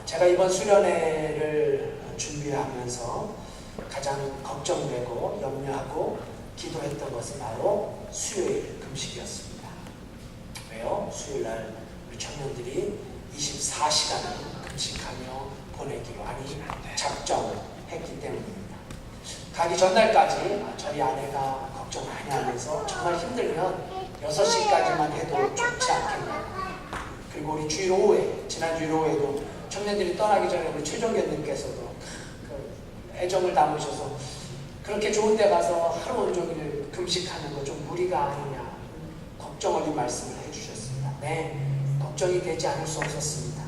제가 이번 수련회를 준비하면서 가장 걱정되고 염려하고 기도했던 것은 바로 수요일 금식이었습니다. 왜요? 수요일날 우리 청년들이 24시간을 금식하며 보내기로 작정을 했기 때문입니다. 가기 전날까지 저희 아내가 걱정 많이 하면서 정말 힘들면 6시까지만 해도 좋지 않겠냐. 그리고 우리 주일 오후에, 지난 주일 오후에도 청년들이 떠나기 전에 우리 최종견님께서도 애정을 담으셔서 그렇게 좋은 데 가서 하루 온종일 금식하는 거 좀 무리가 아니냐 걱정 어린 말씀을 해주셨습니다. 네, 걱정이 되지 않을 수 없었습니다.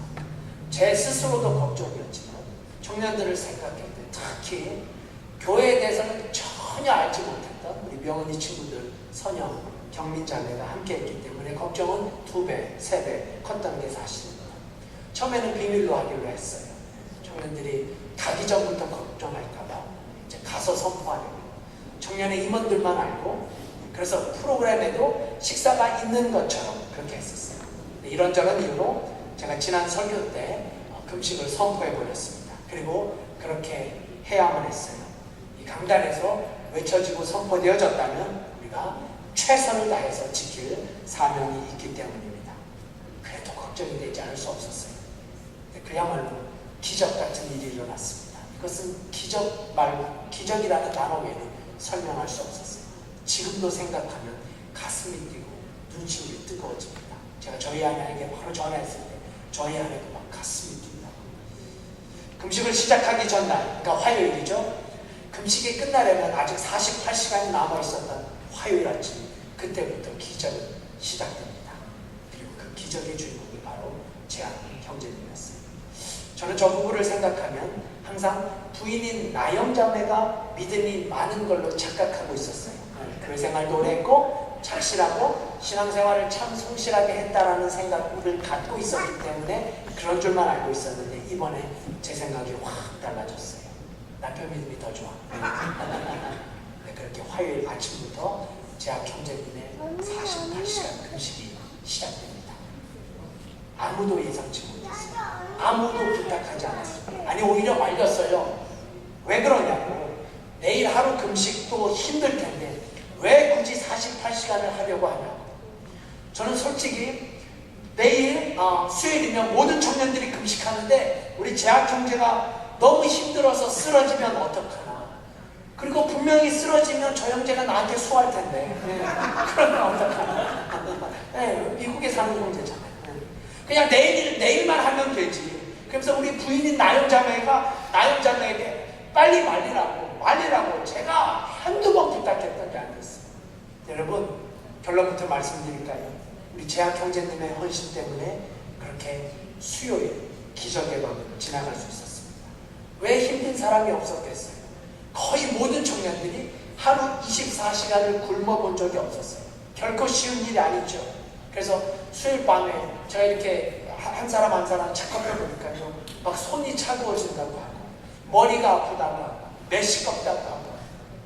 제 스스로도 걱정이었지만 청년들을 생각할 때 특히 교회에 대해서는 전혀 알지 못했던 우리 명은이 친구들, 선영, 경민 자매가 함께 했기 때문에 걱정은 2배, 3배 컸던 게 사실입니다. 처음에는 비밀로 하기로 했어요. 청년들이 가기 전부터 걱정할까봐 이제 가서 선포하려고. 청년의 임원들만 알고, 그래서 프로그램에도 식사가 있는 것처럼 그렇게 했었어요. 이런저런 이유로 제가 지난 설교 때 금식을 선포해버렸습니다. 그리고 그렇게 해야만 했어요. 이 강단에서 외쳐지고 선포되어졌다면 우리가 최선을 다해서 지킬 사명이 있기 때문입니다. 그래도 걱정이 되지 않을 수 없었어요. 그야말로 기적 같은 일이 일어났습니다. 이것은 기적이라는 단어 외에는 설명할 수 없었어요. 지금도 생각하면 가슴이 뛰고 눈시울이 뜨거워집니다. 제가 저희 아내에게 바로 전화했을 때 저희 아내도 막 가슴이 뛴다고. 금식을 시작하기 전날, 그러니까 화요일이죠. 금식이 끝나려면 아직 48시간이 남아있었던 화요일 아침, 그때부터 기적은 시작됩니다. 그리고 그 기적의 주인공이 바로 제 형제님이었어요. 저는 저 부부를 생각하면 항상 부인인 나영자매가 믿음이 많은 걸로 착각하고 있었어요. 교회 생활도 오래 했고 착실하고 신앙생활을 참 성실하게 했다라는 생각을 갖고 있었기 때문에 그런 줄만 알고 있었는데 이번에 제 생각이 확 달라졌어요. 남편 믿음이 더 좋아. 그렇게 화요일 아침부터 제학 형제님의 48시간 금식이 시작됩니다. 아무도 예상치 못했어요. 아무도 부탁하지 않았어요. 아니 오히려 말렸어요. 왜 그러냐고. 내일 하루 금식도 힘들 텐데 왜 굳이 48시간을 하려고 하냐고. 저는 솔직히 내일 수요일이면 모든 청년들이 금식하는데 우리 재학 형제가 너무 힘들어서 쓰러지면 어떡하나. 그리고 분명히 쓰러지면 저 형제가 나한테 수할 텐데 그러면 어떡하나. 미국에 사는 형제잖아요. 그냥 내일만 하면 되지. 그래서 우리 부인인 나영자매에게 빨리 말리라고 제가 한두 번 부탁했던 게 아니었어요. 여러분, 결론부터 말씀드릴까요? 우리 재학 형제님의 헌신 때문에 그렇게 수요일 기적의 밤을 지나갈 수 있었습니다. 왜 힘든 사람이 없었겠어요? 거의 모든 청년들이 하루 24시간을 굶어본 적이 없었어요. 결코 쉬운 일이 아니죠. 그래서 수요일 밤에 제가 이렇게 한 사람 한 사람 체크해 보니까요, 막 손이 차가워진다고 하고 머리가 아프다고 하고 메시껍다고 하고,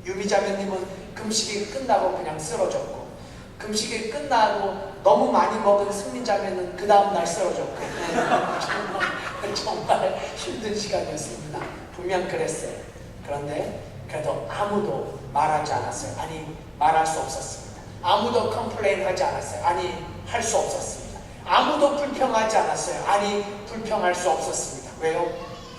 유미자매님은 금식이 끝나고 그냥 쓰러졌고, 금식이 끝나고 너무 많이 먹은 승민자매는 그 다음날 쓰러졌고 정말 힘든 시간이었습니다. 분명 그랬어요. 그런데 그래도 아무도 말하지 않았어요. 아니, 말할 수 없었습니다. 아무도 컴플레인 하지 않았어요. 아니, 할 수 없었습니다. 아무도 불평하지 않았어요. 아니, 불평할 수 없었습니다. 왜요?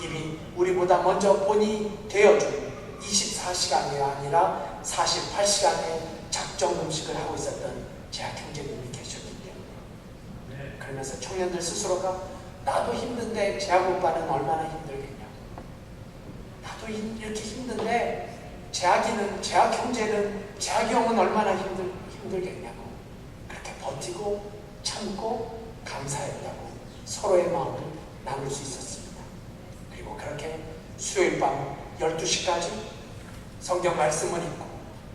이미 우리보다 먼저 본이 되어준 24시간이 아니라 48시간의 작정 금식을 하고 있었던 재학 형제님이 계셨기 때문에. 그러면서 청년들 스스로가 나도 힘든데 재학 오빠는 얼마나 힘들겠냐고. 나도 이렇게 힘든데 재학 형제는, 재학 형은 얼마나 힘들겠냐고. 그렇게 버티고 참고 감사했다고 서로의 마음을 나눌 수 있었습니다. 그리고 그렇게 수요일 밤 12시까지 성경 말씀을 읽고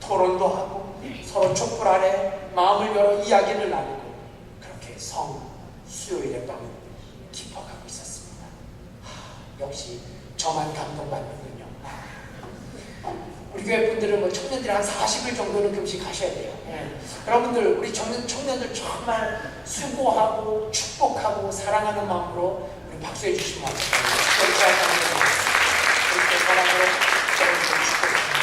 토론도 하고 서로 촛불 아래 마음을 열어 이야기를 나누고 그렇게 수요일의 밤을 깊어가고 있었습니다. 역시 저만 감동받는군요. 우리 교회 분들은 뭐 청년들이 한 40일 정도는 금식하셔야 돼요. 여러분들, 우리 청년들 정말 수고하고 축복하고 사랑하는 마음으로 우리 박수해 주시면 감사합니다. 그렇게 사랑으로 여러분들 축복합니다.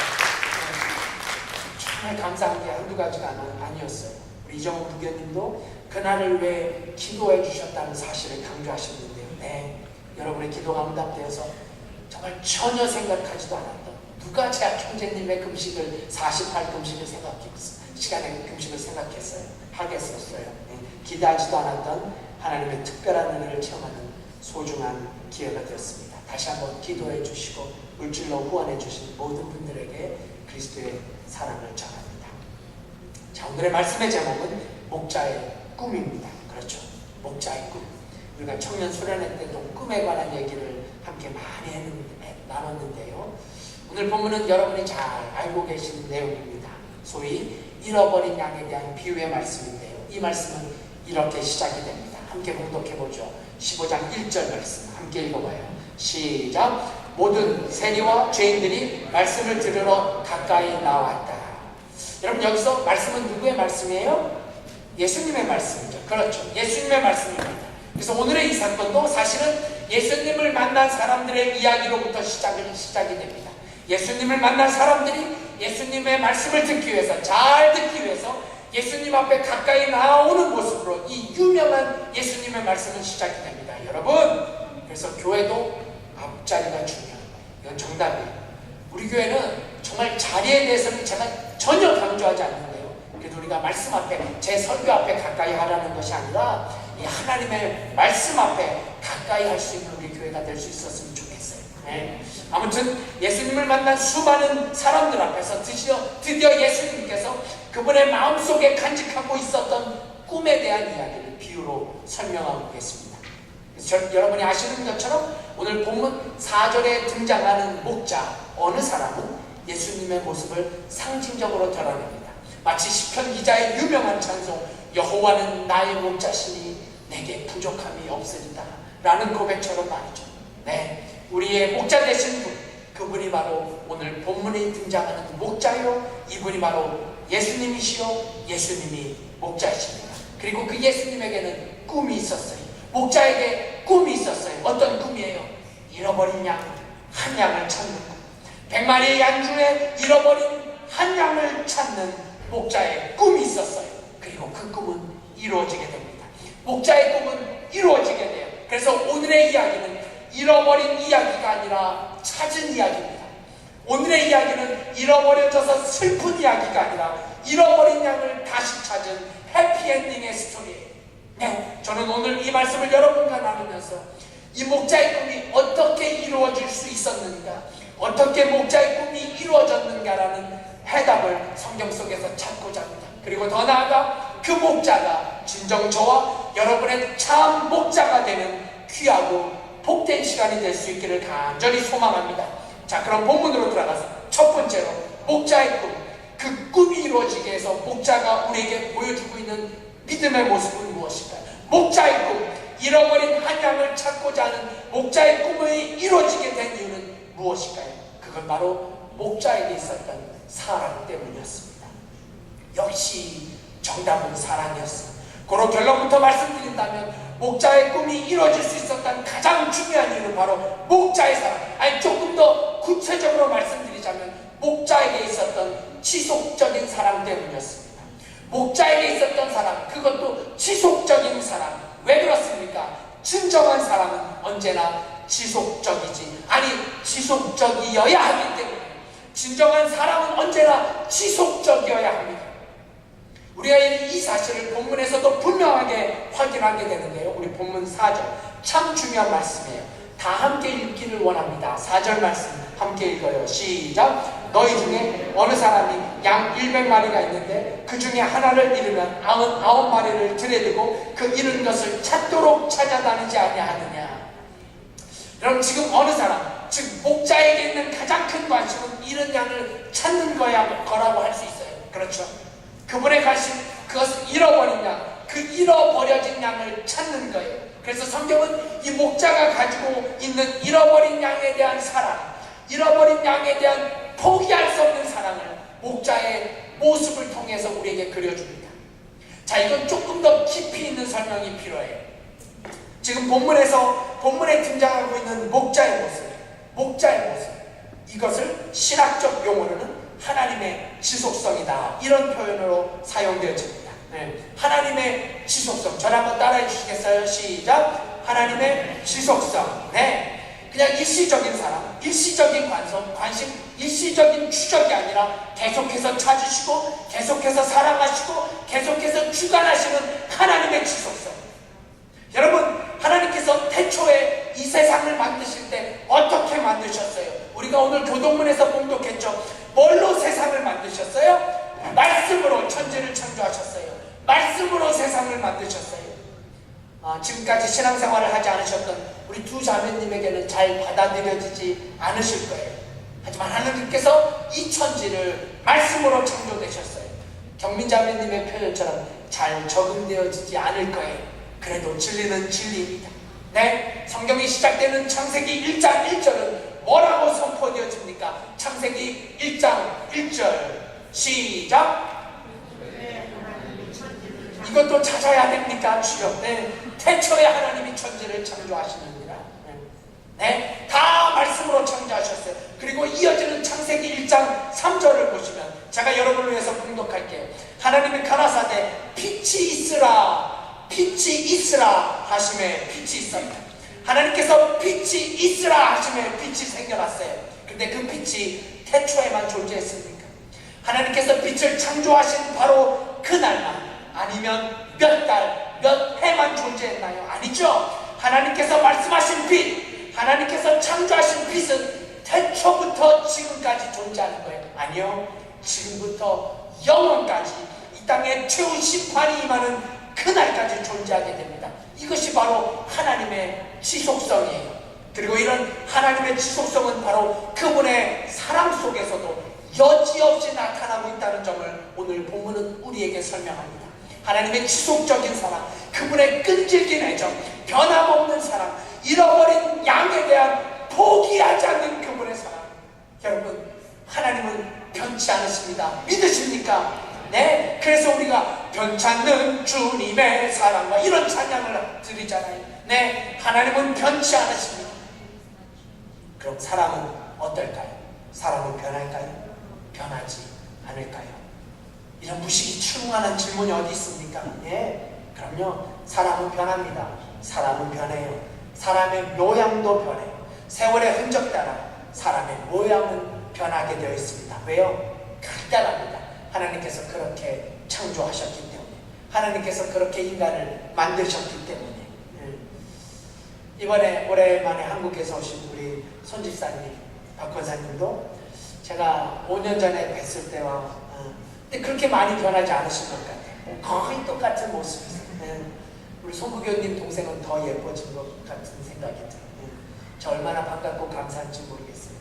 정말 감사한 게 한두 가지가 아니었어요. 우리 이정훈 부교님도 그날을 위해 기도해 주셨다는 사실을 강조하셨는데요. 네, 여러분의 기도가 응답되어서 정말 전혀 생각하지도 않았던, 누가 제 형제님의 금식을 48 금식을 시간의 금식을 생각했어요. 하겠었어요. 네, 기대하지도 않았던 하나님의 특별한 은혜를 체험하는 소중한 기회가 되었습니다. 다시 한번 기도해 주시고 물질로 후원해 주신 모든 분들에게 그리스도의 사랑을 전합니다. 자, 오늘의 말씀의 제목은 목자의 꿈입니다. 그렇죠. 목자의 꿈. 우리가 청년 수련회 때도 꿈에 관한 얘기를 함께 많이 나눴는데요. 오늘 본문은 여러분이 잘 알고 계신 내용입니다. 소위 잃어버린 양에 대한 비유의 말씀인데요. 이 말씀은 이렇게 시작이 됩니다. 함께 봉독해보죠. 15장 1절 말씀 함께 읽어봐요. 시작. 모든 세리와 죄인들이 말씀을 들으러 가까이 나왔다. 여러분, 여기서 말씀은 누구의 말씀이에요? 예수님의 말씀이죠. 그렇죠. 예수님의 말씀입니다. 그래서 오늘의 이 사건도 사실은 예수님을 만난 사람들의 이야기로부터 시작이 됩니다. 예수님을 만난 사람들이 예수님의 말씀을 듣기 위해서, 잘 듣기 위해서 예수님 앞에 가까이 나오는 모습으로 이 유명한 예수님의 말씀은 시작이 됩니다. 여러분, 그래서 교회도 앞자리가 중요한 거예요. 이건 정답이에요. 우리 교회는 정말 자리에 대해서는 제가 전혀 강조하지 않는데요. 그래도 우리가 말씀 앞에, 제 설교 앞에 가까이 하라는 것이 아니라 이 하나님의 말씀 앞에 가까이 할 수 있는 우리 교회가 될 수 있었으면 좋겠어요. 네. 아무튼 예수님을 만난 수많은 사람들 앞에서 드디어 예수님께서 그분의 마음속에 간직하고 있었던 꿈에 대한 이야기를 비유로 설명하고 계십니다. 그래서 여러분이 아시는 것처럼 오늘 본문 4절에 등장하는 목자, 어느 사람은 예수님의 모습을 상징적으로 드러냅니다. 마치 시편 기자의 유명한 찬송, 여호와는 나의 목자시니 내게 부족함이 없으리다 라는 고백처럼 말이죠. 네, 우리의 목자 되신 분, 그분이 바로 오늘 본문에 등장하는 목자요, 이분이 바로 예수님이시요, 예수님이 목자이십니다. 그리고 그 예수님에게는 꿈이 있었어요. 목자에게 꿈이 있었어요. 어떤 꿈이에요? 잃어버린 양, 한 양을 찾는 꿈. 100마리의 양 중에 잃어버린 한 양을 찾는 목자의 꿈이 있었어요. 그리고 그 꿈은 이루어지게 됩니다. 목자의 꿈은 이루어지게 돼요. 그래서 오늘의 이야기는 잃어버린 이야기가 아니라 찾은 이야기입니다. 오늘의 이야기는 잃어버려져서 슬픈 이야기가 아니라 잃어버린 양을 다시 찾은 해피엔딩의 스토리예요. 네, 저는 오늘 이 말씀을 여러분과 나누면서 이 목자의 꿈이 어떻게 이루어질 수 있었는가, 어떻게 목자의 꿈이 이루어졌는가라는 해답을 성경 속에서 찾고자 합니다. 그리고 더 나아가 그 목자가 진정 저와 여러분의 참 목자가 되는 귀하고 복된 시간이 될 수 있기를 간절히 소망합니다. 자, 그럼 본문으로 들어가서 첫 번째로 목자의 꿈, 그 꿈이 이루어지게 해서 목자가 우리에게 보여주고 있는 믿음의 모습은 무엇일까요? 목자의 꿈, 잃어버린 한 양을 찾고자 하는 목자의 꿈이 이루어지게 된 이유는 무엇일까요? 그건 바로 목자에게 있었던 사랑 때문이었습니다. 역시 정답은 사랑이었습니다. 그런 결론부터 말씀드린다면 목자의 꿈이 이루어질 수 있었던 가장 중요한 이유는 바로 목자의 사랑. 아니, 조금 더 구체적으로 말씀드리자면 목자에게 있었던 지속적인 사랑 때문이었습니다. 목자에게 있었던 사랑, 그것도 지속적인 사랑. 왜 그렇습니까? 진정한 사랑은 언제나 지속적이지, 아니 지속적이어야 하기 때문에. 진정한 사랑은 언제나 지속적이어야 합니다. 우리가 이 사실을 본문에서도 분명하게 확인하게 되는데요. 우리 본문 4절, 참 중요한 말씀이에요. 다 함께 읽기를 원합니다. 4절 말씀 함께 읽어요. 시작. 너희 중에 어느 사람이 양 100마리가 있는데 그 중에 하나를 잃으면 99마리를 들여두고 그 잃은 것을 찾도록 찾아다니지 아니하느냐. 여러분, 지금 어느 사람, 즉 목자에게 있는 가장 큰 관심은 잃은 양을 찾는 거라고 할 수 있어요. 그렇죠? 그분의 관심, 그것은 잃어버린 양, 그 잃어버려진 양을 찾는 거예요. 그래서 성경은 이 목자가 가지고 있는 잃어버린 양에 대한 사랑, 잃어버린 양에 대한 포기할 수 없는 사랑을 목자의 모습을 통해서 우리에게 그려줍니다. 자, 이건 조금 더 깊이 있는 설명이 필요해요. 지금 본문에 등장하고 있는 목자의 모습, 이것을 신학적 용어로는 하나님의 지속성이다, 이런 표현으로 사용되어집니다. 하나님의 지속성. 저를 한번 따라해 주시겠어요? 시작. 하나님의 지속성. 그냥 일시적인 사랑, 일시적인 관심, 일시적인 추적이 아니라 계속해서 찾으시고, 계속해서 사랑하시고, 계속해서 주관하시는 하나님의 지속성. 여러분, 하나님께서 태초에 이 세상을 만드실 때 어떻게 만드셨어요? 우리가 오늘 교동문에서 봉독했죠. 뭘로 세상을 만드셨어요? 말씀으로 천지를 창조하셨어요. 말씀으로 세상을 만드셨어요. 지금까지 신앙생활을 하지 않으셨던 우리 두 자매님에게는 잘 받아들여지지 않으실 거예요. 하지만 하나님께서 이 천지를 말씀으로 창조되셨어요. 경민자매님의 표현처럼 잘 적응되어지지 않을 거예요. 그래도 진리는 진리입니다. 성경이 시작되는 창세기 1장 1절은 뭐라고 선포되어집니까? 창세기 1장 1절 시작. 이것도 찾아야 됩니까? 주여. 태초에 하나님이 천지를 창조하시느니라. 다 말씀으로 창조하셨어요. 그리고 이어지는 창세기 1장 3절을 보시면, 제가 여러분을 위해서 봉독할게요. 하나님이 가라사대 빛이 있으라 하심에 빛이 있었다. 하나님께서 빛이 있으라 하심에 빛이 생겨났어요. 근데 그 빛이 태초에만 존재했습니까? 하나님께서 빛을 창조하신 바로 그날만, 아니면 몇 달, 몇 해만 존재했나요? 아니죠. 하나님께서 말씀하신 빛, 하나님께서 창조하신 빛은 태초부터 지금까지 존재하는 거예요. 아니요. 지금부터 영원까지 이 땅에 최후 심판이 임하는 그날까지 존재하게 됩니다. 이것이 바로 하나님의 지속성이에요. 그리고 이런 하나님의 지속성은 바로 그분의 사랑 속에서도 여지없이 나타나고 있다는 점을 오늘 본문은 우리에게 설명합니다. 하나님의 지속적인 사랑, 그분의 끈질긴 애정, 변함없는 사랑, 잃어버린 양에 대한 포기하지 않는 그분의 사랑. 여러분, 하나님은 변치 않으십니다. 믿으십니까? 그래서 우리가 변찮는 주님의 사랑과 이런 찬양을 드리잖아요. 하나님은 변치 않으십니다. 그럼 사람은 어떨까요? 사람은 변할까요? 변하지 않을까요? 이런 무식이 충만한 질문이 어디 있습니까? 그럼요. 사람은 변합니다. 사람은 변해요. 사람의 모양도 변해요. 세월의 흔적 따라 사람의 모양은 변하게 되어 있습니다. 왜요? 간단합니다. 하나님께서 그렇게 창조하셨기 때문에, 하나님께서 그렇게 인간을 만드셨기 때문에. 이번에 오랜만에 한국에서 오신 우리 손집사님, 박 권사님도 제가 5년 전에 뵀을 때와 근데 그렇게 많이 변하지 않으신 것 같아요. 거의 똑같은 모습이세요. 우리 송구교님 동생은 더 예뻐진 것 같은 생각이 들어요. 저 얼마나 반갑고 감사한지 모르겠어요.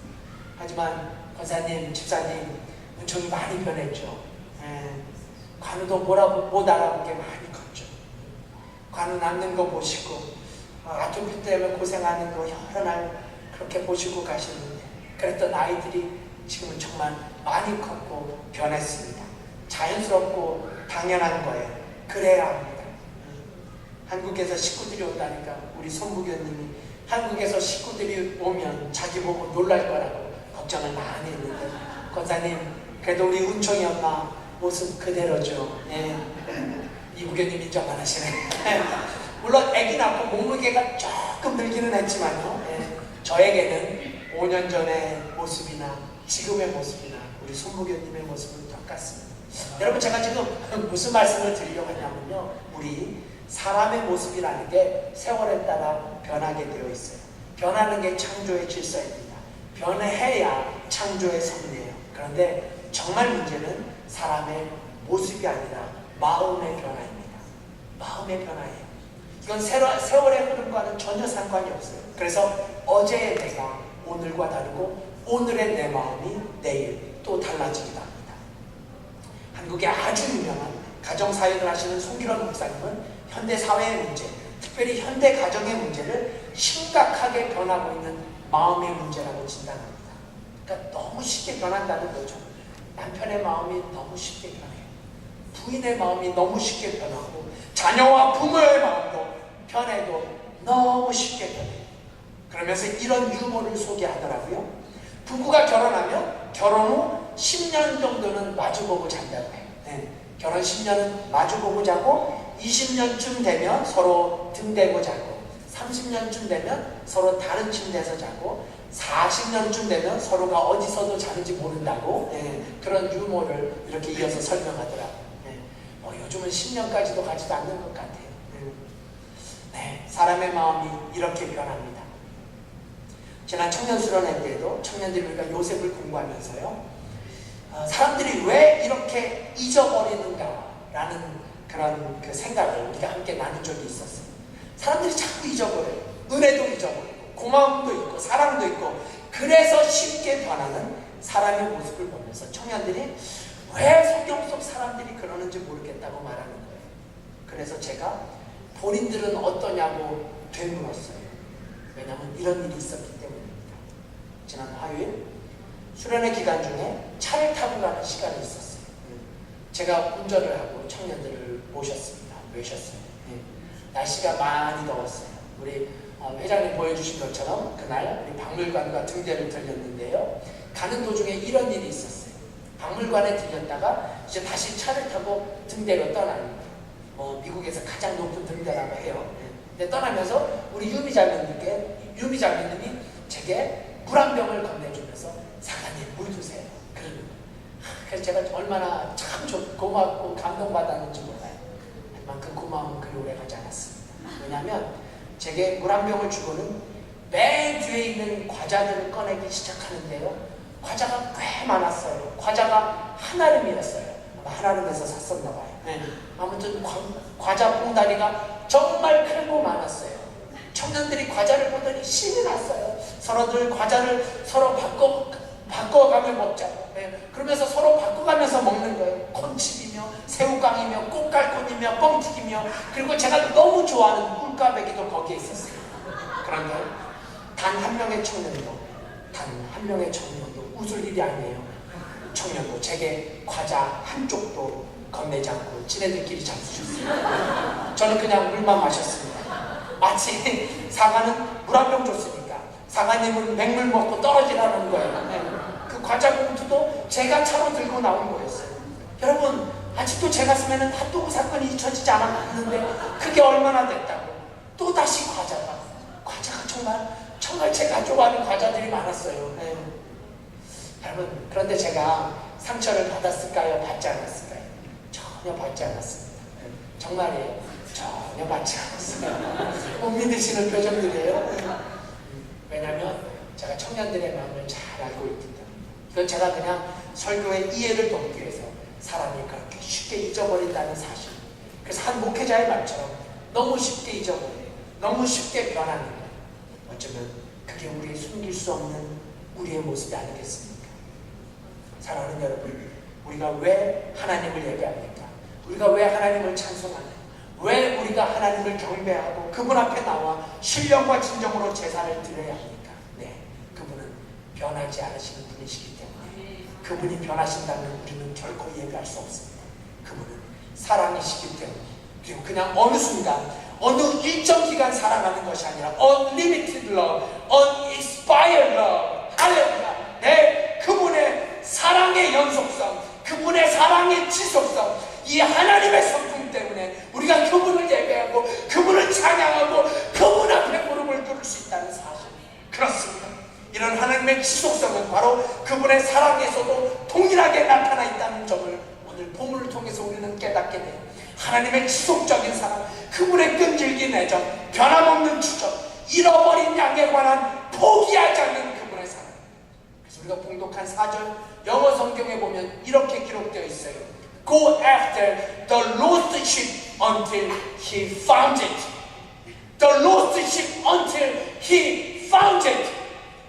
하지만 권사님, 집사님 은총이 많이 변했죠. 관우도 못 알아보게 많이 컸죠. 관우 남는 거 보시고, 아토피 때문에 고생하는 거 여러 날 그렇게 보시고 가시는데, 그랬던 아이들이 지금은 정말 많이 컸고 변했습니다. 자연스럽고 당연한 거예요. 그래야 합니다. 한국에서 식구들이 온다니까 우리 손부교님이 한국에서 식구들이 오면 자기 보고 놀랄 거라고 걱정을 많이 했는데, 권사님 그래도 우리 은총이 엄마 모습 그대로죠. 이부교님 인정 안 하시네. 물론 애기 낳고 몸무게가 조금 늘기는 했지만요, 저에게는 5년 전의 모습이나 지금의 모습이나 우리 손부교님의 모습은 똑같습니다. 여러분, 제가 지금 무슨 말씀을 드리려고 하냐면요, 우리 사람의 모습이라는 게 세월에 따라 변하게 되어 있어요. 변하는 게 창조의 질서입니다. 변해야 창조의 섭리예요. 그런데 정말 문제는 사람의 모습이 아니라 마음의 변화입니다. 마음의 변화예요. 이건 세월의 흐름과는 전혀 상관이 없어요. 그래서 어제의 내가 오늘과 다르고 오늘의 내 마음이 내일 또 달라지기도 합니다. 한국의 아주 유명한 가정사역을 하시는 송기론 목사님은 현대사회의 문제, 특별히 현대 가정의 문제를 심각하게 변하고 있는 마음의 문제라고 진단합니다. 그러니까 너무 쉽게 변한다는 거죠. 남편의 마음이 너무 쉽게 변해요. 부인의 마음이 너무 쉽게 변하고 자녀와 부모의 마음도 변해도 너무 쉽게 변해요. 그러면서 이런 유머를 소개하더라고요. 부부가 결혼하면 결혼 후 10년 정도는 마주보고 잔다고 해요. 네. 결혼 10년은 마주보고 자고 20년쯤 되면 서로 등대고 자고 30년쯤 되면 서로 다른 침대에서 자고 40년쯤 되면 서로가 어디서도 자는지 모른다고 그런 유머를 이렇게 이어서 설명하더라고요. 요즘은 10년까지도 가지도 않는 것 같아요. 사람의 마음이 이렇게 변합니다. 지난 청년수련회 때도 청년들이 우리가 요셉을 공부하면서요, 사람들이 왜 이렇게 잊어버리는가라는 그런 그 생각을 우리가 함께 나눈 적이 있었어요. 사람들이 자꾸 잊어버려요. 은혜도 잊어버리고 고마움도 있고 사랑도 있고, 그래서 쉽게 변하는 사람의 모습을 보면서 청년들이 왜 성경 속 사람들이 그러는지 모르겠다고 말하는 거예요. 그래서 제가 본인들은 어떠냐고 되물었어요. 왜냐하면 이런 일이 있었기 때문입니다. 지난 화요일 수련회 기간 중에 차를 타고 가는 시간이 있었어요. 제가 운전을 하고 청년들을 모셨습니다. 날씨가 많이 더웠어요. 우리 회장님 보여주신 것처럼 그날 우리 박물관과 등대를 들렸는데요, 가는 도중에 이런 일이 있었어요. 박물관에 들렸다가 이제 다시 차를 타고 등대로 떠납니다. 미국에서 가장 높은 등대라고 해요. 근데 떠나면서 우리 유미 장로님이 제게 물 한 병을 건네주면서 사관님 물 드세요. 그래서 제가 얼마나 참 고맙고 감동받았는지 몰라요. 하지만 그 고마움은 그리 오래 가지 않았습니다. 왜냐하면 제게 물 한 병을 주고는 맨 뒤에 있는 과자들을 꺼내기 시작하는데요, 과자가 꽤 많았어요. 과자가 한아름이었어요. 한아름에서 샀었나 봐요. 아무튼 과자 봉다리가 정말 크고 많았어요. 청년들이 과자를 보더니 신이 났어요. 서로들 과자를 서로 바꿔가며 먹자고. 그러면서 서로 바꿔가면서 먹는 거예요. 콘칩이며 새우깡이며 꽃갈콘이며 뻥튀기며, 그리고 제가 너무 좋아하는 꿀까베기도 거기에 있었어요. 그런데 단 한 명의 청년도 웃을 일이 아니에요. 청년도 제게 과자 한쪽도 건네지 않고 지네들끼리 잡수셨어요. 저는 그냥 물만 마셨습니다. 마치 사관은 물 한 병 줬으니까 사관님은 맹물 먹고 떨어지라는 거예요. 그 과자 봉투도 제가 차로 들고 나온 거였어요. 여러분, 아직도 제 가슴에는 핫도그 사건이 잊혀지지 않았는데 그게 얼마나 됐다고. 또 다시 과자가 정말 제가 좋아하는 과자들이 많았어요. 여러분, 그런데 제가 상처를 받았을까요? 받지 않았을까요? 전혀 받지 않았습니다. 정말이에요. 전혀 받지 않았어요. 못 믿으시는 표정들이에요. 왜냐하면 제가 청년들의 마음을 잘 알고 있기 때문에. 이건 제가 그냥 설교의 이해를 돕기 위해서 사람이 그렇게 쉽게 잊어버린다는 사실. 그래서 한 목회자의 말처럼 너무 쉽게 잊어버려요. 너무 쉽게 변하는 거예요. 어쩌면 그게 우리의 숨길 수 없는 우리의 모습이 아니겠습니까? 사랑하는 여러분, 우리가 왜 하나님을 예배합니까? 우리가 왜 하나님을 찬송합니까? 왜 우리가 하나님을 경배하고 그분 앞에 나와 신령과 진정으로 제사를 드려야 합니까? 그분은 변하지 않으시는 분이시기 때문에, 그분이 변하신다면 우리는 결코 예배할 수 없습니다. 그분은 사랑이시기 때문에, 그리고 그냥 어느 순간 어느 일정 기간 사랑하는 것이 아니라 unlimited love, uninspired love. 할렐루야. 그분의 사랑의 연속성, 그분의 사랑의 지속성, 이 하나님의 성품 때문에 우리가 그분을 예배하고 그분을 찬양하고 그분 앞에 무릎을 꿇을 수 있다는 사실. 그렇습니다. 이런 하나님의 지속성은 바로 그분의 사랑에서도 동일하게 나타나 있다는 점을 오늘 본문을 통해서 우리는 깨닫게 돼요. 하나님의 지속적인 사랑, 그분의 끈질긴 애정, 변함없는 추적, 잃어버린 양에 관한 포기하지 않는 그분의 사랑. 그래서 우리가 봉독한 4절 영어 성경에 보면 이렇게 기록되어 있어요. Go after the lost sheep until he found it. The lost sheep until he found it.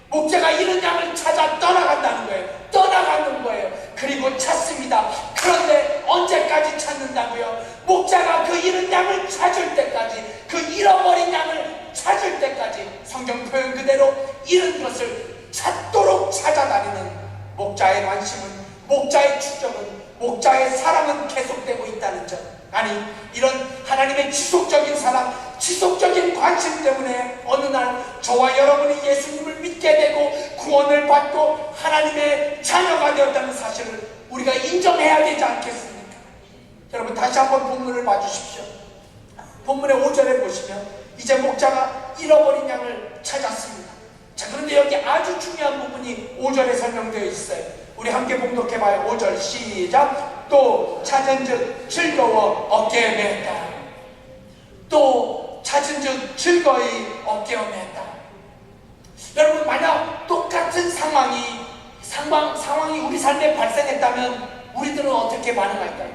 목자가 잃은 양을 찾아 떠나간다는 거예요. 떠나가는 거예요. 그리고 찾습니다. 그런데 언제까지 찾는다고요? 목자가 그 잃은 양을 찾을 때까지, 그 잃어버린 양을 찾을 때까지, 성경 표현 그대로 잃은 것을 찾도록 찾도록 찾아다니는 목자의 관심은, 목자의 추적은, 목자의 사랑은 계속되고 있다는 점. 아니, 이런 하나님의 지속적인 사랑, 지속적인 관심 때문에 어느 날 저와 여러분이 예수님을 믿게 되고 구원을 받고 하나님의 자녀가 되었다는 사실을 우리가 인정해야 되지 않겠습니까? 여러분, 다시 한번 본문을 봐주십시오. 본문의 5절에 보시면 이제 목자가 잃어버린 양을 찾았습니다. 자, 그런데 여기 아주 중요한 부분이 5절에 설명되어 있어요. 우리 함께 봉독해봐요. 5절 시작. 또 찾은즉 즐거워 어깨에 맸다. 또 찾은즉 즐거이 어깨에 맸다. 여러분, 만약 똑같은 상황이 우리 삶에 발생했다면 우리들은 어떻게 반응할까요?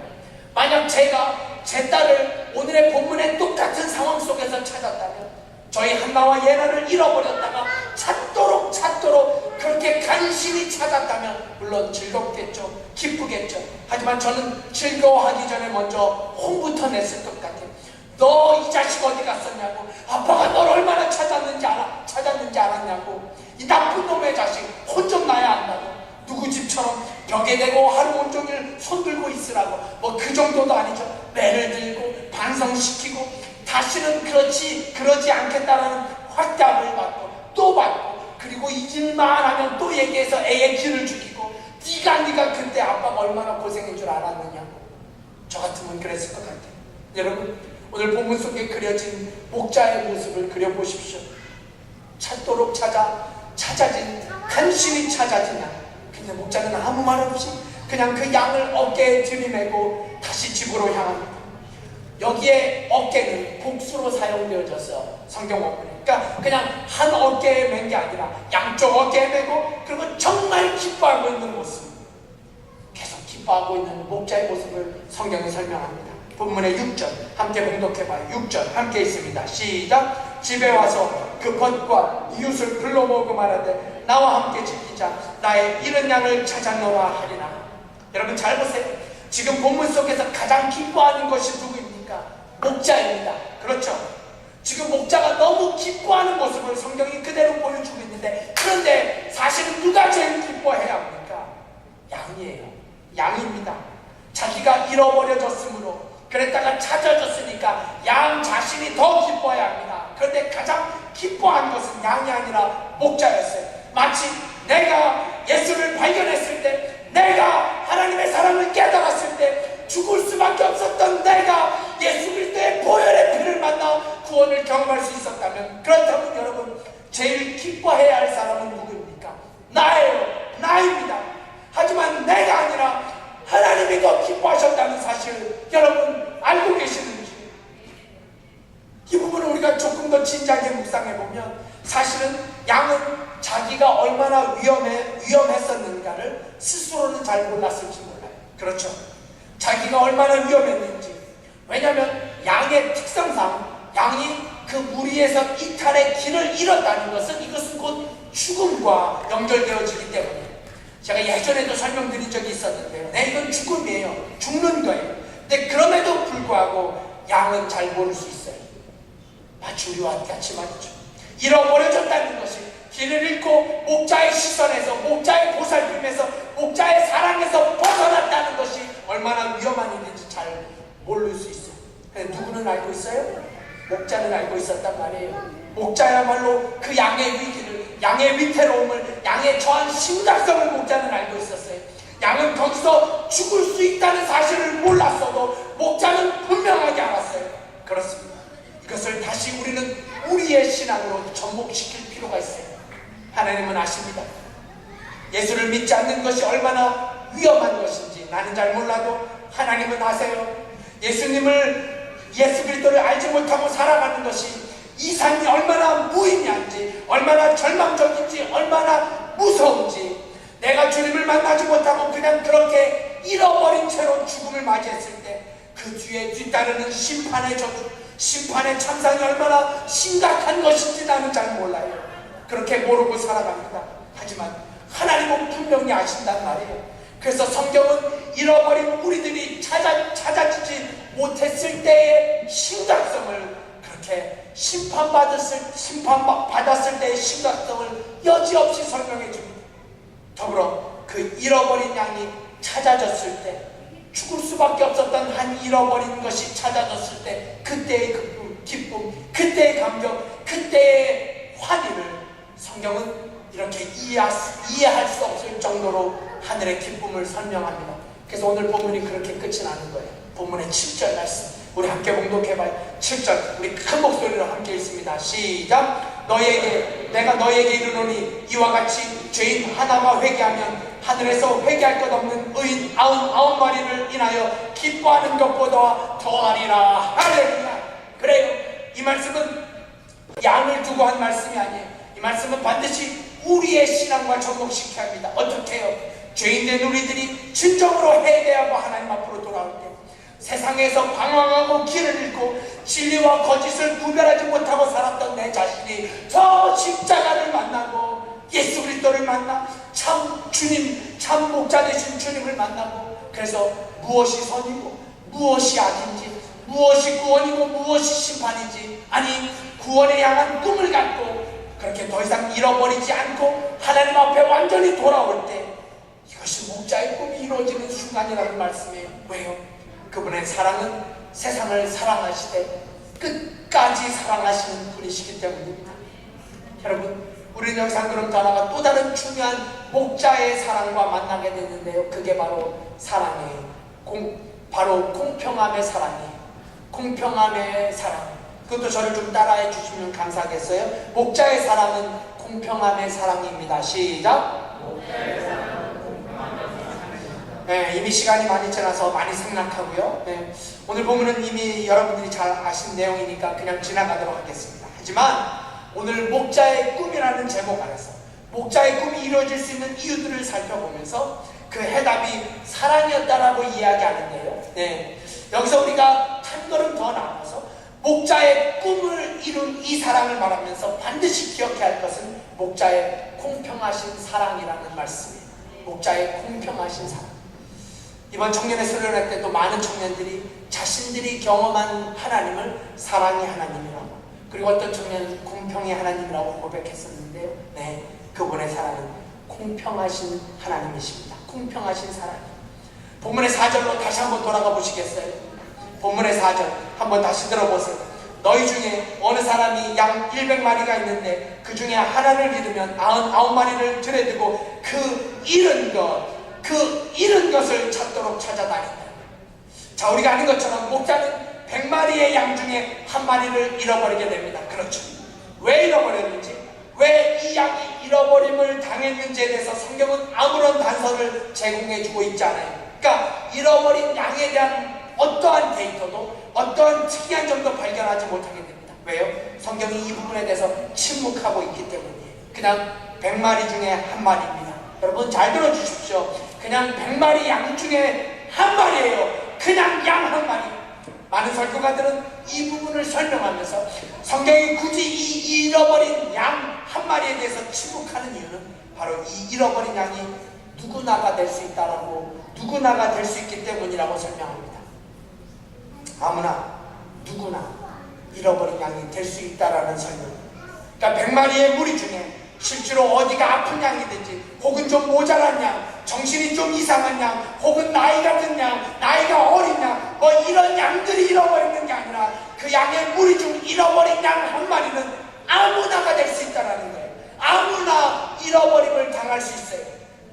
만약 제가 제 딸을 오늘의 본문의 똑같은 상황 속에서 찾았다면, 저희 한나와 예나를 잃어버렸다가 찾도록 그렇게 간신히 찾았다면 물론 즐겁겠죠, 기쁘겠죠. 하지만 저는 즐거워하기 전에 먼저 혼부터 냈을 것 같아요. 너 이 자식 어디 갔었냐고, 아빠가 널 얼마나 찾았는지 알았냐고, 이 나쁜 놈의 자식 혼 좀 나야 한다고, 누구 집처럼 벽에 대고 하루 온종일 손들고 있으라고, 뭐 그 정도도 아니죠. 매를 들고 반성시키고 다시는 그러지 않겠다라는 확답을 받고 또 받고, 그리고 잊을만 하면 또 얘기해서 애의 기를 죽이고, 네가 그때 아빠가 얼마나 고생인 줄 알았느냐고. 저 같으면 그랬을 것 같아요. 여러분, 오늘 본문 속에 그려진 목자의 모습을 그려보십시오. 찾도록 간신히 찾아진 양. 근데 목자는 아무 말 없이 그냥 그 양을 어깨에 들이매고 다시 집으로 향합니다. 여기에 어깨는 복수로 사용되어져서 성경 원문에, 그러니까 그냥 한 어깨에 맨 게 아니라 양쪽 어깨에 메고, 그리고 정말 기뻐하고 있는 모습, 계속 기뻐하고 있는 목자의 모습을 성경이 설명합니다. 본문의 6절 함께 봉독해봐요. 6절 함께 있습니다. 시작. 집에 와서 그 벗과 이웃을 불러 모으고 말하되 나와 함께 지키자. 나의 잃은 양을 찾아노라 하리라. 여러분, 잘 보세요. 지금 본문 속에서 가장 기뻐하는 것이 누구입니까? 목자입니다. 그렇죠? 지금 목자가 너무 기뻐하는 모습을 성경이 그대로 보여주고 있는데, 그런데 사실은 누가 제일 기뻐해야 합니까? 양이에요. 양입니다. 자기가 잃어버려졌으므로, 그랬다가 찾아졌으니까 양 자신이 더 기뻐해야 합니다. 그런데 가장 기뻐한 것은 양이 아니라 목자였어요. 마치 내가 예수를 발견했을 때, 내가 하나님의 사랑을 깨달았을 때, 죽을 수밖에 없었던 내가 예수 그리스도의 보혈의 피를 만나 구원을 경험할 수 있었다면, 그렇다면 여러분, 제일 기뻐해야 할 사람은 누구입니까? 나예요. 나입니다. 하지만 내가 아니라 하나님이 더 기뻐하셨다는 사실을 여러분 알고 계시는지? 이 부분을 우리가 조금 더 진지하게 묵상해보면, 사실은 양은 자기가 얼마나 위험했었는가를 스스로는 잘 몰랐을지 몰라요. 그렇죠? 자기가 얼마나 위험했는지. 왜냐하면 양의 특성상 양이 그 무리에서 이탈의 길을 잃었다는 것은, 이것은 곧 죽음과 연결되어지기 때문에, 제가 예전에도 설명드린 적이 있었는데요. 이건 죽음이에요. 죽는 거예요. 근데 그럼에도 불구하고 양은 잘 모를 수 있어요. 마치 우리와 같이 말이죠. 잃어버려졌다는 것이, 길을 잃고 목자의 시선에서, 목자의 보살핌에서, 목자의 사랑에서 벗어났다는 것이 얼마나 위험한 일인지 잘 모를 수 있어요. 근데 누구는 알고 있어요? 목자는 알고 있었단 말이에요. 목자야말로 그 양의 위기를, 양의 위태로움을, 양의 저한 심각성을 목자는 알고 있었어요. 양은 거기서 죽을 수 있다는 사실을 몰랐어도 목자는 분명하게 알았어요. 그렇습니다. 이것을 다시 우리는 우리의 신앙으로 접목시킬 필요가 있어요. 하나님은 아십니다. 예수를 믿지 않는 것이 얼마나 위험한 것인지 나는 잘 몰라도 하나님은 아세요. 예수 그리스도를 알지 못하고 살아가는 것이 이 삶이 얼마나 무의미한지, 얼마나 절망적인지, 얼마나 무서운지, 내가 주님을 만나지 못하고 그냥 그렇게 잃어버린 채로 죽음을 맞이했을 때 그 뒤에 뒤따르는 심판의 저주, 심판의 참상이 얼마나 심각한 것인지 나는 잘 몰라요. 그렇게 모르고 살아갑니다. 하지만 하나님은 분명히 아신단 말이에요. 그래서 성경은 잃어버린 우리들이 찾아지지 못했을 때의 심각성을, 그렇게 심판받았을 때의 심각성을 여지없이 설명해 줍니다. 더불어 그 잃어버린 양이 찾아졌을 때, 죽을 수밖에 없었던 한 잃어버린 것이 찾아졌을 때 그때의 기쁨, 그때의 감격, 그때의 환희를 성경은 이렇게 이해할 수 없을 정도로 하늘의 기쁨을 설명합니다. 그래서 오늘 본문이 그렇게 끝이 나는 거예요. 본문의 7절 말씀 우리 함께 봉독해봐요. 7절 우리 큰 목소리로 함께 읽습니다. 시작. 내가 너에게 이르노니 이와 같이 죄인 하나가 회개하면 하늘에서 회개할 것 없는 의인 99마리를 인하여 기뻐하는 것보다 더하리라. 할렐루야. 그래요. 이 말씀은 양을 두고 한 말씀이 아니에요. 이 말씀은 반드시 우리의 신앙과 접목시켜야 합니다. 어떻게 해요? 죄인된 우리들이 진정으로 회개하고 하나님 앞으로 돌아올 때, 세상에서 방황하고 길을 잃고 진리와 거짓을 구별하지 못하고 살았던 내 자신이 저 십자가를 만나고 예수 그리스도를 만나 참 주님, 참 목자 되신 주님을 만나고, 그래서 무엇이 선이고 무엇이 악인지, 무엇이 구원이고 무엇이 심판인지, 아니 구원에 향한 꿈을 갖고 그렇게 더 이상 잃어버리지 않고 하나님 앞에 완전히 돌아올 때, 이것이 목자의 꿈이 이루어지는 순간이라는 말씀이에요. 왜요? 그분의 사랑은 세상을 사랑하시되 끝까지 사랑하시는 분이시기 때문입니다. 여러분, 우리는 여기서 그럼 더 나아가 또 다른 중요한 목자의 사랑과 만나게 되는데요. 그게 바로 사랑이에요. 바로 공평함의 사랑이에요. 공평함의 사랑. 그것도 저를 좀 따라해 주시면 감사하겠어요. 목자의 사랑은 공평함의 사랑입니다. 시작. 목자의 사랑은 공평함의 사랑입니다. 네, 이미 시간이 많이 지나서 많이 생략하고요. 네, 오늘 보면은 이미 여러분들이 잘 아신 내용이니까 그냥 지나가도록 하겠습니다. 하지만 오늘 목자의 꿈이라는 제목 아래서 목자의 꿈이 이루어질 수 있는 이유들을 살펴보면서 그 해답이 사랑이었다라고 이야기하는데요. 네, 여기서 우리가 한 걸음 더 나아가서 목자의 꿈을 이룬 이 사랑을 말하면서 반드시 기억해야 할 것은 목자의 공평하신 사랑이라는 말씀이에요. 목자의 공평하신 사랑. 이번 청년의 수련회 때도 많은 청년들이 자신들이 경험한 하나님을 사랑의 하나님이라고, 그리고 어떤 청년은 공평의 하나님이라고 고백했었는데요. 네, 그분의 사랑은 공평하신 하나님이십니다. 공평하신 사랑. 본문의 4절로 다시 한번 돌아가 보시겠어요? 본문의 4절 한번 다시 들어보세요. 너희 중에 어느 사람이 양 100마리가 있는데 그 중에 하나를 잃으면 99마리를 들여두고 그 잃은 것을 찾도록 찾아다닌다. 자, 우리가 아는 것처럼 목자는 100마리의 양 중에 한 마리를 잃어버리게 됩니다. 그렇죠. 왜 잃어버렸는지, 왜 이 양이 잃어버림을 당했는지에 대해서 성경은 아무런 단서를 제공해주고 있지 않아요. 그러니까 잃어버린 양에 대한 어떠한 데이터도, 어떠한 특이한 점도 발견하지 못하게 됩니다. 왜요? 성경이 이 부분에 대해서 침묵하고 있기 때문이에요. 그냥 100마리 중에 한 마리입니다. 여러분 잘 들어주십시오. 그냥 100마리 양 중에 한 마리예요. 그냥 양 한 마리. 많은 설교가들은 이 부분을 설명하면서 성경이 굳이 이 잃어버린 양 한 마리에 대해서 침묵하는 이유는 바로 이 잃어버린 양이 누구나가 될 수 있다라고, 누구나가 될 수 있기 때문이라고 설명합니다. 아무나 누구나 잃어버린 양이 될 수 있다라는 설명. 그러니까 100마리의 무리 중에 실제로 어디가 아픈 양이든지, 혹은 좀 모자란 양, 정신이 좀 이상한 양, 혹은 나이가 든 양, 나이가 어린 양, 뭐 이런 양들이 잃어버리는 게 아니라 그 양의 무리 중 잃어버린 양 한 마리는 아무나가 될 수 있다는 거예요. 아무나 잃어버림을 당할 수 있어요.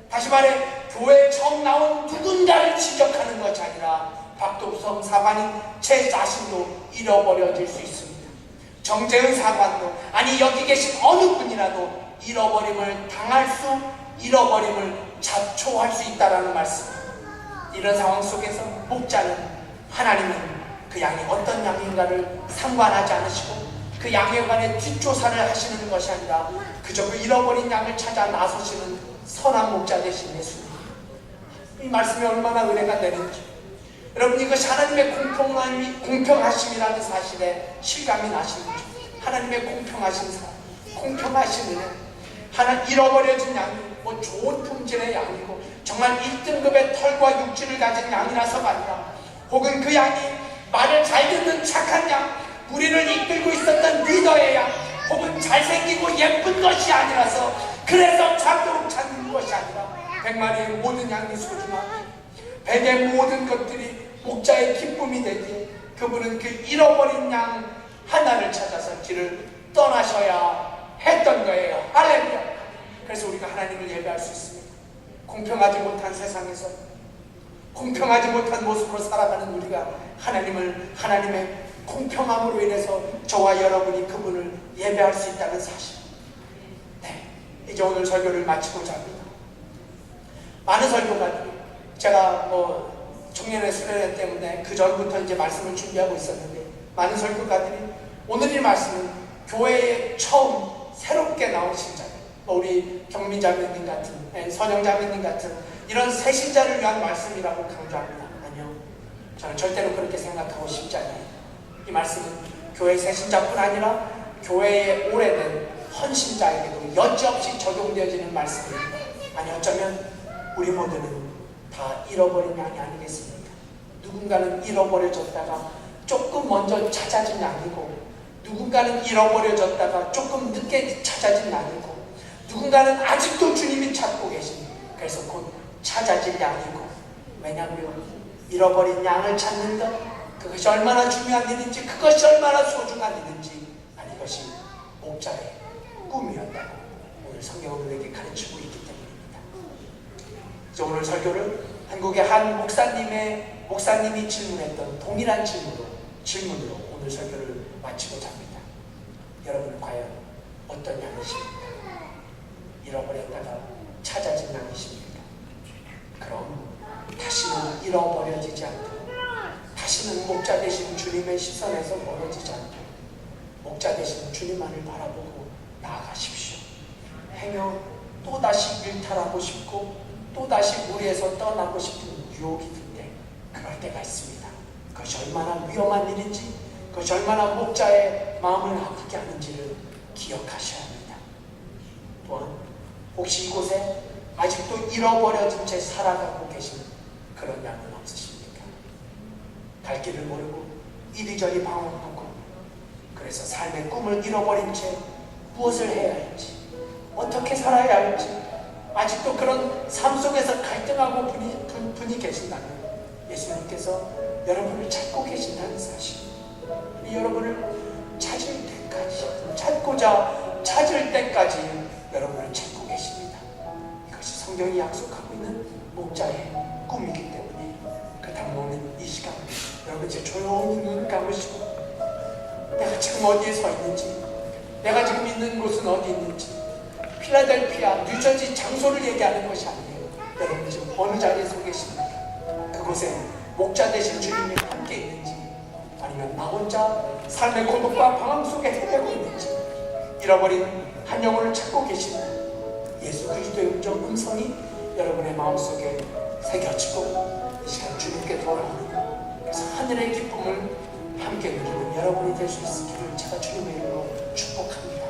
다시 말해 교회에 처음 나온 누군가를 지적하는 것이 아니라 박독성 사관인 제 자신도 잃어버려질 수 있습니다. 정재은 사관도, 아니 여기 계신 어느 분이라도 잃어버림을 당할 수, 잃어버림을 자초할 수 있다는 말씀. 이런 상황 속에서 목자는, 하나님은 그 양이 어떤 양인가를 상관하지 않으시고 그 양에 관해 뒷조사를 하시는 것이 아니라 그저 그 잃어버린 양을 찾아 나서시는 선한 목자 되신 예수님. 이 말씀이 얼마나 은혜가 되는지, 여러분 이것이 하나님의 공평하심이라는 사실에 실감이 나시는지. 하나님의 공평하신 사랑, 공평하신 은혜. 하나 잃어버려진 양이 뭐 좋은 품질의 양이고 정말 1등급의 털과 육질을 가진 양이라서가 아니라, 혹은 그 양이 말을 잘 듣는 착한 양, 우리를 이끌고 있었던 리더의 양, 혹은 잘생기고 예쁜 것이 아니라서 그래서 잡도록 찾는 것이 아니라 백마리의 모든 양이 소중하고 백의 모든 것들이 목자의 기쁨이 되기에 그분은 그 잃어버린 양 하나를 찾아서 길을 떠나셔야 했던 거예요. 할렐루야. 그래서 우리가 하나님을 예배할 수 있습니다. 공평하지 못한 세상에서 공평하지 못한 모습으로 살아가는 우리가 하나님의 공평함으로 인해서 저와 여러분이 그분을 예배할 수 있다는 사실. 네, 이제 오늘 설교를 마치고자 합니다. 많은 설교가들이 제가 청년의 수련회 때문에 그 전부터 이제 말씀을 준비하고 있었는데 많은 설교가들이 오늘 이 말씀은 교회에 처음 새롭게 나온 신자, 우리 경민자매님 같은 선영자매님 같은 이런 새 신자를 위한 말씀이라고 강조합니다. 아니요, 저는 절대로 그렇게 생각하고 싶지 않아요. 이 말씀은 교회 새 신자뿐 아니라 교회에 오래된 헌신자에게도 여지없이 적용되어지는 말씀입니다. 아니 어쩌면 우리 모두는 다 잃어버린 양이 아니겠습니까? 누군가는 잃어버려졌다가 조금 먼저 찾아진 양이고, 누군가는 잃어버려졌다가 조금 늦게 찾아진 양이고, 누군가는 아직도 주님이 찾고 계신, 그래서 곧 찾아질 양이고. 왜냐하면 잃어버린 양을 찾는 것, 그것이 얼마나 중요한 일인지, 그것이 얼마나 소중한 일인지, 이것이 목자의 꿈이었다고 오늘 성경은 우리에게 가르치고 있기 때문입니다. 그래서 오늘 설교를 한국의 한 목사님이 질문했던 동일한 질문으로 오늘 설교를 마치고자 합니다. 여러분은 과연 어떤 양이십니까? 잃어버렸다가 찾아진 양이십니까? 그럼 다시는 잃어버려지지 않고, 다시는 목자 되신 주님의 시선에서 멀어지지 않고 목자 되신 주님만을 바라보고 나아가십시오. 행여 또다시 일탈하고 싶고 또다시 무리에서 떠나고 싶은 유혹이 들 때, 그럴 때가 있습니다. 그것이 얼마나 위험한 일인지, 그것이 얼마나 목자의 마음을 아프게 하는지를 기억하셔야 합니다. 또한 혹시 이곳에 아직도 잃어버려진 채 살아가고 계신 그런 양은 없으십니까? 갈 길을 모르고 이리저리 방황하고, 그래서 삶의 꿈을 잃어버린 채 무엇을 해야 할지, 어떻게 살아야 할지, 아직도 그런 삶 속에서 갈등하고 분이 계신다면 예수님께서 여러분을 찾고 계신다는 사실, 여러분을 찾을 때까지 여러분을 찾고 계십니다. 이것이 성경이 약속하고 있는 목자의 꿈이기 때문에 그 당모는 이 시간 여러분 이제 조용히 눈 감으시고, 내가 지금 어디에 서 있는지, 내가 지금 있는 곳은 어디 있는지, 필라델피아, 뉴저지 장소를 얘기하는 것이 아니에요. 여러분 지금 어느 자리에 서 계십니까? 그곳에 목자 되신 주님이 함께 있는지, 아니면 나 혼자 삶의 고독과 방황 속에 헤매고 있는지, 잃어버린 한 영혼을 찾고 계시는 예수 그리스도의 음성이 여러분의 마음속에 새겨지고 이 시간 주님께 돌아오는, 그래서 하늘의 기쁨을 함께 누리는 여러분이 될 수 있기를 제가 주님의 이름으로 축복합니다.